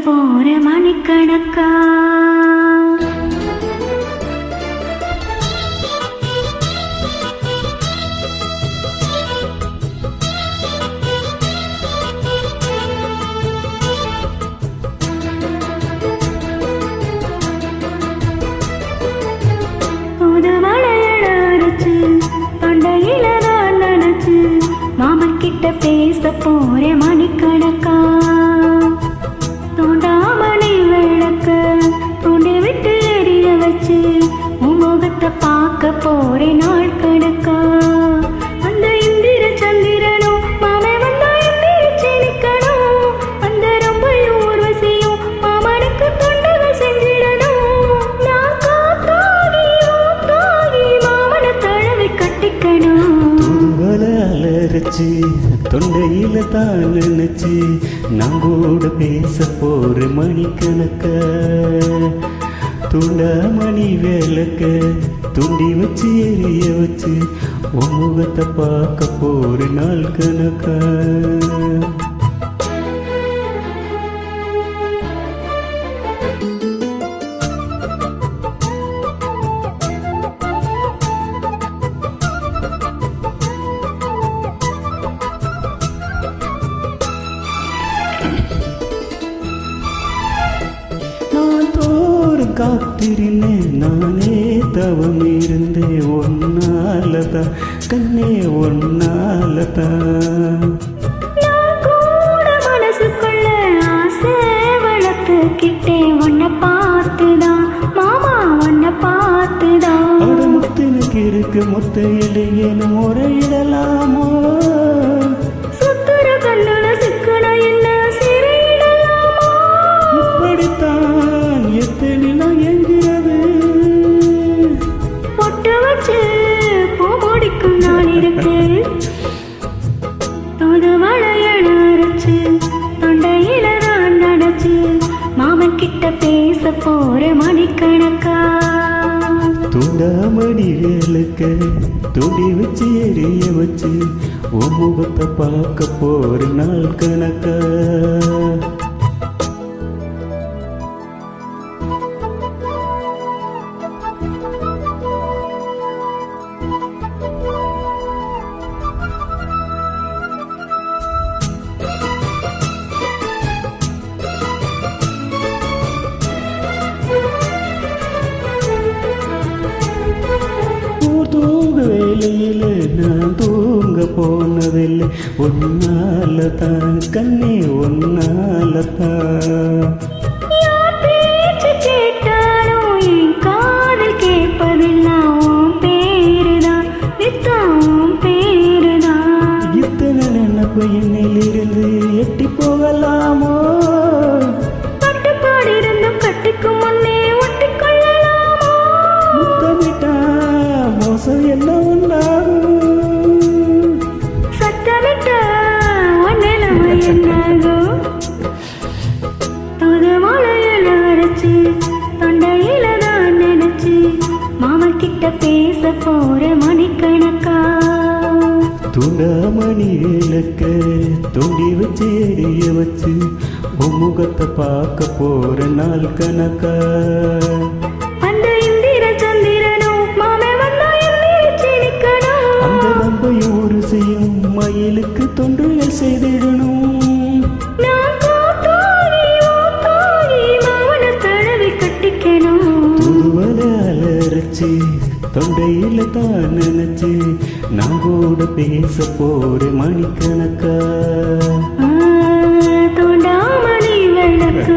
போற மணிக்கணக்கா மாமன் கிட்ட பேச போற மணிக்கணக்கா தோண்டாமணி விளக்க தூண்டி விட்டு எரிய வச்சு முகத்தை பார்க்க போற நாள் கணக்கா அந்த இந்திர சந்திரனும் மாமே வந்தா எந்திரிச்சு நிக்கணும் அந்த ரொம்ப ஊர்வசியும் மாமனுக்கு தொண்டுகள் செஞ்சிடணும் நான் காத்தாகி ஊத்தாகி மாமனை தழுவி கட்டிக்கணும் அலரச்சு தொண்டையில தான் நினைச்சு நம்மோட பேச போற மணிக்கணக்க துண்டாமணி வேலைக்க துண்டி வச்சு எரிய வச்சு உன் முகத்தை பார்க்க போற நாள் கணக்கா காத்திருந்தேன் நானே தவம் இருந்தேன் ஒன்னாலதான் கண்ணே ஒன்னாலதான் மனசுக்குள்ள ஆசை வளர்த்துக்கிட்டே உன்னை பார்த்துதான் மாமா உன்னை பார்த்துதான் முத்துனுக்கு இருக்கு மொத்த இடையேன்னு முறையிடலாமோ சுத்துற கண்ணுல சிக்கன என்ன சிறையிடலாமோ இப்படித்தான் எத்தனை எங்கிறது பொட்டு வச்சு பூ முடிக்கும் நான் இருக்கு தோது வளையல் அரைச்சு தொண்டையில தான் நடச்சு மாமன் கிட்ட பேச போற மணிக்கணக்கா துண்டாமணி வேலைக்க துடி வச்சு எரிய வச்சு உன் முகத்தை பார்க்க போற நாள் கணக்கா தூங்க வேலையில நான் தூங்க போனதில்லை ஒன்னாலதான் கண்ணே ஒன்னாலதான் கேட்டாலும் என் காதல் கேட்பதெல்லாம் பேருதான் நித்தம் பேருதான் இத்தனை நினைப்பு என்னிலிருந்து எட்டி போகலாமோ கட்டுப்பாடு இருந்தும் கட்டிக்கும் முன்னே ஒட்டிக்கொள்ளலாமோ முத்தமிட்டா மோசம் என்ன உண்டாகும் சத்தமிட்டா நிலைமை என்னாகும் தூது மலையில அரைச்சு தொண்டையில தான் நினைச்சு மாமன் கிட்ட பேச போற மணிக்கணக்கா துண்டாமணி விளக்க தூண்டி வச்சு எரிய வச்சு உன் முகத்தை பார்க்க போற நாள் கணக்கா அந்த இந்திர சந்திரனும் மாமே வந்தா எந்திரிச்சு நிக்கணும் அந்த நம்பையும் ஒரு செய்யும் மயிலுக்கு தொண்டுகள் செய்திடணும் நான் காத்தாகி ஊத்தாகி மாமனை தழுவி கட்டிக்கணும் துருவல அலரச்சு தொண்டையில தான் நினைச்சு நான் கூட பேச போற மணிக்கணக்கா தோண்டாமணி விளக்கு